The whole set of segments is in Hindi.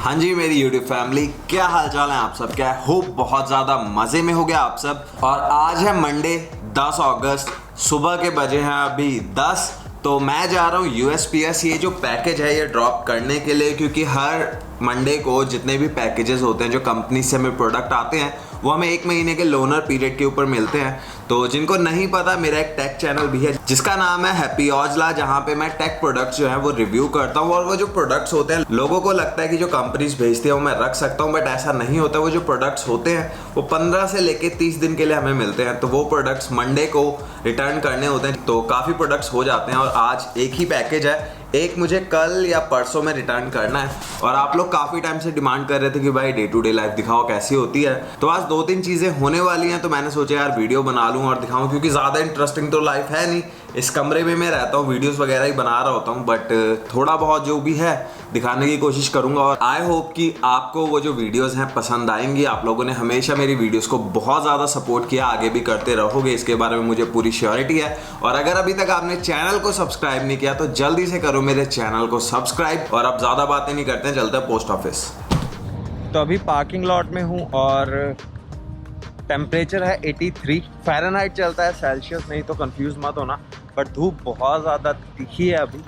हाँ जी मेरी यूट्यूब फैमिली, क्या हाल चाल है आप सब? क्या होप बहुत ज़्यादा मज़े में हो गया आप सब। और आज है मंडे 10 अगस्त, सुबह के बजे हैं अभी 10। तो मैं जा रहा हूँ USPS ये जो पैकेज है ये ड्रॉप करने के लिए, क्योंकि हर मंडे को जितने भी पैकेजेस होते हैं जो कंपनी से हमें प्रोडक्ट आते हैं वो हमें 1 महीने के लोनर पीरियड के ऊपर मिलते हैं। तो जिनको नहीं पता, मेरा एक टेक चैनल भी है जिसका नाम है हैप्पी औजला, जहाँ पे मैं टेक प्रोडक्ट्स जो है वो रिव्यू करता हूँ। और वो जो प्रोडक्ट्स होते हैं लोगों को लगता है कि जो कंपनीज भेजती है वो मैं रख सकता हूँ, बट ऐसा नहीं होता। वो जो प्रोडक्ट्स होते हैं वो 15 से लेके 30 दिन के लिए हमें मिलते हैं। तो वो प्रोडक्ट्स मंडे को रिटर्न करने होते हैं, तो काफ़ी प्रोडक्ट्स हो जाते हैं। और आज एक ही पैकेज है, एक मुझे कल या परसों में रिटर्न करना है। और आप लोग काफ़ी टाइम से डिमांड कर रहे थे कि भाई डे टू डे लाइफ दिखाओ कैसी होती है। तो आज 2-3 चीज़ें होने वाली हैं, तो मैंने सोचा यार वीडियो बना लूँ और दिखाऊँ, क्योंकि ज़्यादा इंटरेस्टिंग तो लाइफ है नहीं। इस कमरे में मैं रहता हूँ, वीडियोस वगैरह ही बना रहा होता हूँ, बट थोड़ा बहुत जो भी है दिखाने की कोशिश करूँगा। और आई होप कि आपको वो जो वीडियोस हैं पसंद आएंगी। आप लोगों ने हमेशा मेरी वीडियोस को बहुत ज़्यादा सपोर्ट किया, आगे भी करते रहोगे, इसके बारे में मुझे पूरी श्योरिटी है। और अगर अभी तक आपने चैनल को सब्सक्राइब नहीं किया तो जल्दी से करो मेरे चैनल को सब्सक्राइब। और अब ज़्यादा बातें नहीं करते हैं, चलते हैं पोस्ट ऑफिस। तो अभी पार्किंग लॉट में हूँ और टेम्परेचर है 83 फ़ारेनहाइट चलता है, सेल्सियस नहीं, तो कंफ्यूज मत होना। बट धूप बहुत ज़्यादा तीखी है अभी।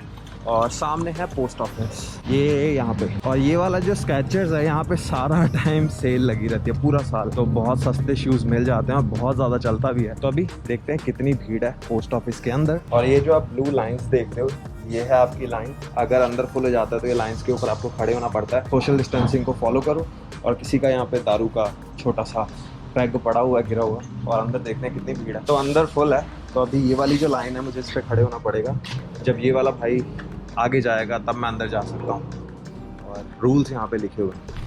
और सामने है पोस्ट ऑफिस, ये यहाँ पे। और ये वाला जो स्केचर्स है यहाँ पे सारा टाइम सेल लगी रहती है पूरा साल, तो बहुत सस्ते शूज़ मिल जाते हैं और बहुत ज़्यादा चलता भी है। तो अभी देखते हैं कितनी भीड़ है पोस्ट ऑफिस के अंदर। और ये जो आप ब्लू लाइन्स देख रहे हो ये है आपकी लाइन। अगर अंदर फुल हो जाता है तो ये लाइन्स के ऊपर आपको खड़े होना पड़ता है। सोशल डिस्टेंसिंग को फॉलो करो। और किसी का यहाँ पे दारू का छोटा सा पैग पड़ा हुआ है, गिरा हुआ। और अंदर देखते हैं कितनी भीड़ है। तो अंदर फुल है, तो अभी ये वाली जो लाइन है मुझे इस पर खड़े होना पड़ेगा। जब ये वाला भाई आगे जाएगा तब मैं अंदर जा सकता हूँ। और रूल्स यहाँ पे लिखे हुए हैं।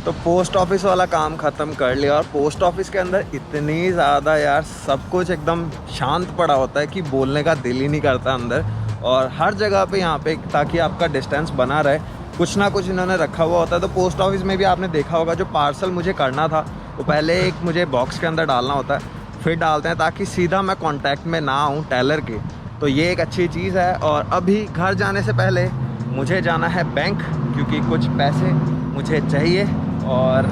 तो पोस्ट ऑफिस वाला काम ख़त्म कर लिया। और पोस्ट ऑफिस के अंदर इतनी ज़्यादा यार सब कुछ एकदम शांत पड़ा होता है कि बोलने का दिल ही नहीं करता अंदर। और हर जगह पे यहाँ पे, ताकि आपका डिस्टेंस बना रहे, कुछ ना कुछ इन्होंने रखा हुआ होता है। तो पोस्ट ऑफिस में भी आपने देखा होगा, जो पार्सल मुझे करना था वो पहले एक मुझे बॉक्स के अंदर डालना होता है, फिर डालते हैं ताकि सीधा मैं कॉन्टैक्ट में ना आऊँ टेलर के। तो ये एक अच्छी चीज़ है। और अभी घर जाने से पहले मुझे जाना है बैंक, क्योंकि कुछ पैसे मुझे चाहिए। और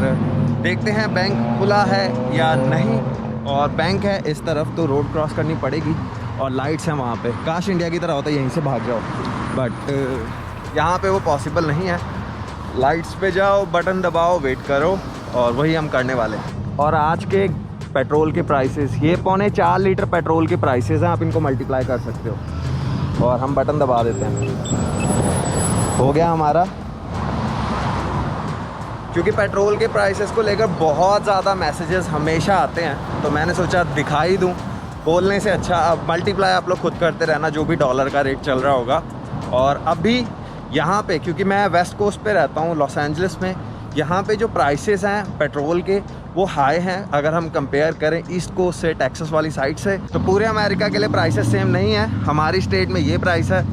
देखते हैं बैंक खुला है या नहीं। और बैंक है इस तरफ, तो रोड क्रॉस करनी पड़ेगी। और लाइट्स हैं वहाँ पे, काश इंडिया की तरह होता है यहीं से भाग जाओ, बट यहाँ पे वो पॉसिबल नहीं है। लाइट्स पे जाओ, बटन दबाओ, वेट करो, और वही हम करने वाले हैं। और आज के पेट्रोल के प्राइसेस, ये 4.25 लीटर पेट्रोल के प्राइसेस हैं, आप इनको मल्टीप्लाई कर सकते हो। और हम बटन दबा देते हैं, हो गया हमारा। क्योंकि पेट्रोल के प्राइसेस को लेकर बहुत ज़्यादा मैसेजेस हमेशा आते हैं, तो मैंने सोचा दिखाई दूं। बोलने से अच्छा अब मल्टीप्लाई आप लोग खुद करते रहना, जो भी डॉलर का रेट चल रहा होगा। और अभी यहाँ पे, क्योंकि मैं वेस्ट कोस्ट पे रहता हूँ लॉस एंजलिस में, यहाँ पे जो प्राइसेस हैं पेट्रोल के वो हाई हैं अगर हम कंपेयर करें ईस्ट कोस्ट से, टेक्सास वाली साइड से। तो पूरे अमेरिका के लिए प्राइसेस सेम नहीं है। हमारी स्टेट में ये प्राइस है,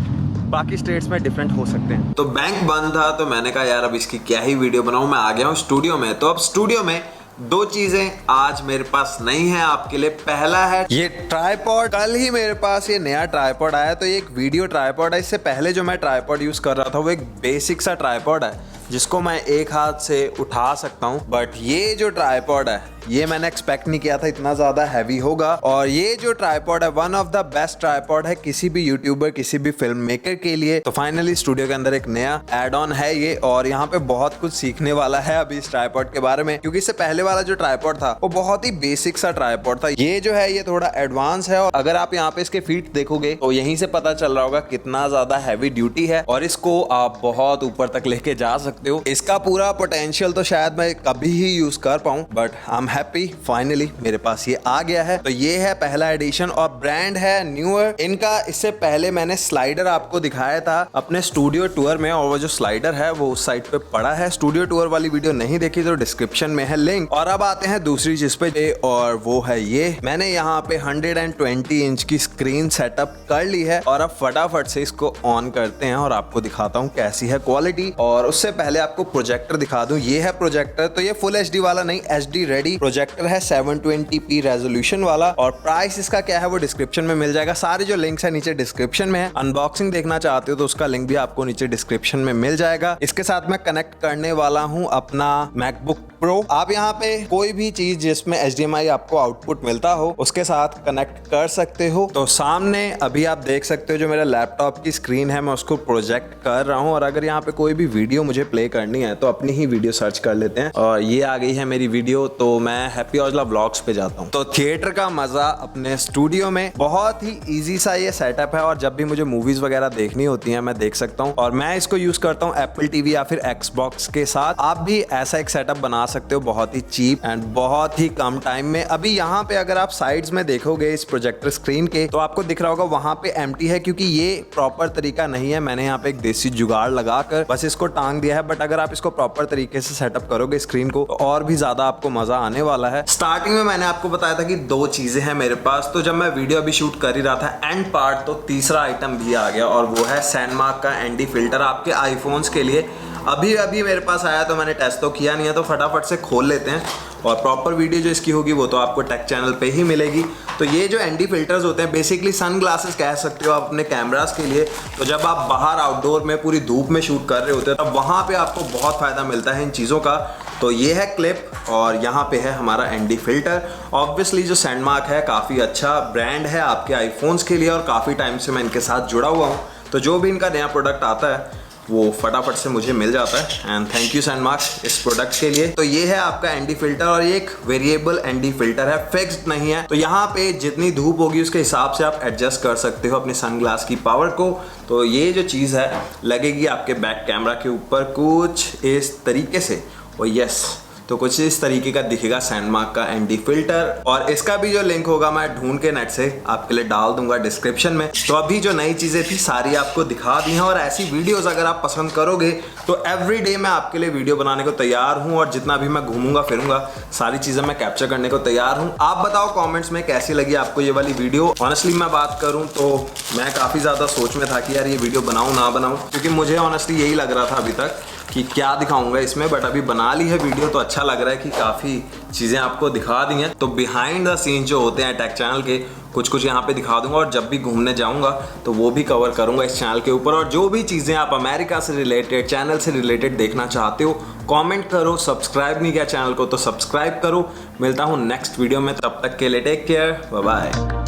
बाकी स्टेट्स में डिफरेंट हो सकते हैं। तो बैंक बंद था, तो मैंने कहा यार अब इसकी क्या ही वीडियो बनाऊं। मैं आ गया हूँ स्टूडियो में। तो अब स्टूडियो में 2 चीजें आज मेरे पास नहीं है आपके लिए। पहला है ये ट्राइपॉड। कल ही मेरे पास ये नया ट्राइपॉड आया, तो ये एक वीडियो ट्राइपॉड है। इससे पहले जो मैं ट्राइपॉड यूज कर रहा था वो एक बेसिक सा ट्राइपॉड है जिसको मैं एक हाथ से उठा सकता हूँ। बट ये जो ट्राइपॉड है ये मैंने एक्सपेक्ट नहीं किया था इतना ज़्यादा हैवी होगा। और ये जो ट्राइपॉड है one of the best tripod है किसी भी यूट्यूबर, किसी भी फिल्म मेकर के लिए। तो फाइनली स्टूडियो के अंदर एक नया एड ऑन है ये, और यहाँ पे बहुत कुछ सीखने वाला है अभी इस ट्राइपॉड के बारे में। क्योंकि इससे पहले वाला जो ट्राइपॉड था वो बहुत ही बेसिक सा ट्राइपॉड था। ये जो है ये थोड़ा एडवांस है। और अगर आप यहाँ पे इसके फीट देखोगे तो यहीं से पता चल रहा होगा कितना ज़्यादा हैवी ड्यूटी है। और इसको आप बहुत ऊपर तक लेके जा सकते सकते हो। इसका पूरा पोटेंशियल तो शायद मैं कभी ही यूज कर पाऊं, but I am happy finally मेरे पास ये आ गया है। तो ये है पहला एडिशन और ब्रांड है न्यूअर। इनका इससे पहले मैंने स्लाइडर आपको दिखाया था अपने स्टूडियो टूर में, और वो जो स्लाइडर है वो उस साइड पे पड़ा है। स्टूडियो टूर वाली वीडियो नहीं देखी तो डिस्क्रिप्शन में है लिंक। और अब आते हैं दूसरी चीज पे, और वो है ये। मैंने यहाँ पे 120 इंच की स्क्रीन सेटअप कर ली है और अब फटाफट से इसको ऑन करते हैं और आपको दिखाता हूँ कैसी है क्वालिटी। और उससे पहले आपको प्रोजेक्टर दिखा दूं। ये है प्रोजेक्टर, तो ये फुल एचडी वाला नहीं, एचडी रेडी प्रोजेक्टर है, 720p रेजोल्यूशन वाला। और प्राइस इसका क्या है वो डिस्क्रिप्शन में मिल जाएगा। सारे जो लिंक्स है नीचे डिस्क्रिप्शन में है। अनबॉक्सिंग देखना चाहते हो तो उसका लिंक भी आपको नीचे डिस्क्रिप्शन में मिल जाएगा। इसके साथ मैं कनेक्ट करने वाला हूँ अपना मैकबुक प्रो। आप यहाँ पे कोई भी चीज जिसमें HDMI आपको आउटपुट मिलता हो उसके साथ कनेक्ट कर सकते हो। तो सामने अभी आप देख सकते हो जो मेरा लैपटॉप की स्क्रीन है, मैं उसको प्रोजेक्ट कर रहा हूँ। और अगर यहाँ पे कोई भी वीडियो मुझे प्ले करनी है तो अपनी ही वीडियो सर्च कर लेते हैं, और ये आ गई है मेरी वीडियो। तो मैं हैप्पी औजला व्लॉग्स पे जाता हूँ। तो थिएटर का मजा अपने स्टूडियो में। बहुत ही ईजी सा ये सेटअप है, और जब भी मुझे मूवीज वगैरह देखनी होती है मैं देख सकता हूँ। और मैं इसको यूज करता हूँ एप्पल टीवी या फिर एक्सबॉक्स के साथ। आप भी ऐसा एक सेटअप बना सकते हो बहुत ही चीप एंड बहुत ही कम टाइम में। अभी यहाँ पे अगर आप साइड्स में देखोगे इस प्रोजेक्टर स्क्रीन के तो आपको दिख रहा होगा वहां पे एम्प्टी है, क्योंकि ये प्रॉपर तरीका नहीं है। मैंने यहाँ पे एक देसी जुगाड़ लगाकर बस इसको टांग दिया है। बट अगर आप इसको प्रॉपर तरीके से सेटअप करोगे स्क्रीन को तो और भी ज्यादा आपको मजा आने वाला है। स्टार्टिंग में मैंने आपको बताया था कि 2 चीजें हैं मेरे पास। तो जब मैं वीडियो अभी शूट कर ही रहा था एंड पार्ट, तो तीसरा आइटम भी आ गया, और वो है सैनमार्क का एंटी फिल्टर आपके आईफोन्स के लिए। अभी मेरे पास आया तो मैंने टेस्ट तो किया नहीं है, तो फटाफट से खोल लेते हैं। और प्रॉपर वीडियो जो इसकी होगी वो तो आपको टेक चैनल पे ही मिलेगी। तो ये जो एंटी फिल्टर्स होते हैं बेसिकली सन ग्लासेस कह सकते हो आप अपने कैमरास के लिए। तो जब आप बाहर आउटडोर में पूरी धूप में शूट कर रहे होते हैं तब वहाँ पे आपको बहुत फ़ायदा मिलता है इन चीज़ों का। तो ये है क्लिप और यहाँ पे है हमारा एंटी फिल्टर। ऑब्वियसली जो सैनमार्क है काफ़ी अच्छा ब्रांड है आपके आईफोन्स के लिए, और काफ़ी टाइम से मैं इनके साथ जुड़ा हुआ हूँ। तो जो भी इनका नया प्रोडक्ट आता है वो फटाफट से मुझे मिल जाता है। एंड थैंक यू सैनमार्क इस प्रोडक्ट के लिए। तो ये है आपका एंटी फिल्टर, और ये एक वेरिएबल एंटी फिल्टर है, फिक्स्ड नहीं है। तो यहाँ पे जितनी धूप होगी उसके हिसाब से आप एडजस्ट कर सकते हो अपने सनग्लास की पावर को। तो ये जो चीज़ है लगेगी आपके बैक कैमरा के ऊपर कुछ इस तरीके से, और यस तो कुछ इस तरीके का दिखेगा सैनमार्क का एंटी फिल्टर। और इसका भी जो लिंक होगा मैं ढूंढ के नेट से आपके लिए डाल दूंगा डिस्क्रिप्शन में। तो अभी जो नई चीजें थी सारी आपको दिखा दी हैं, और ऐसी वीडियोस अगर आप पसंद करोगे तो एवरीडे मैं आपके लिए वीडियो बनाने को तैयार हूं। और जितना भी मैं घूमूंगा फिरूंगा सारी चीजें मैं कैप्चर करने को तैयार हूं। आप बताओ कॉमेंट्स में कैसी लगी आपको ये वाली वीडियो। ऑनेस्टली मैं बात करूं तो मैं काफी ज्यादा सोच में था कि यार ये वीडियो बनाऊं ना बनाऊं, क्योंकि मुझे ऑनेस्टली यही लग रहा था अभी तक कि क्या दिखाऊंगा इसमें। बट अभी बना ली है वीडियो तो अच्छा लग रहा है कि काफ़ी चीज़ें आपको दिखा दी हैं। तो बिहाइंड द सीन जो होते हैं टेक चैनल के कुछ यहाँ पे दिखा दूंगा, और जब भी घूमने जाऊंगा तो वो भी कवर करूंगा इस चैनल के ऊपर। और जो भी चीज़ें आप अमेरिका से रिलेटेड, चैनल से रिलेटेड देखना चाहते हो कमेंट करो। सब्सक्राइब नहीं किया चैनल को तो सब्सक्राइब करो। मिलता हूँ नेक्स्ट वीडियो में, तब तक के लिए टेक केयर, बाय बाय।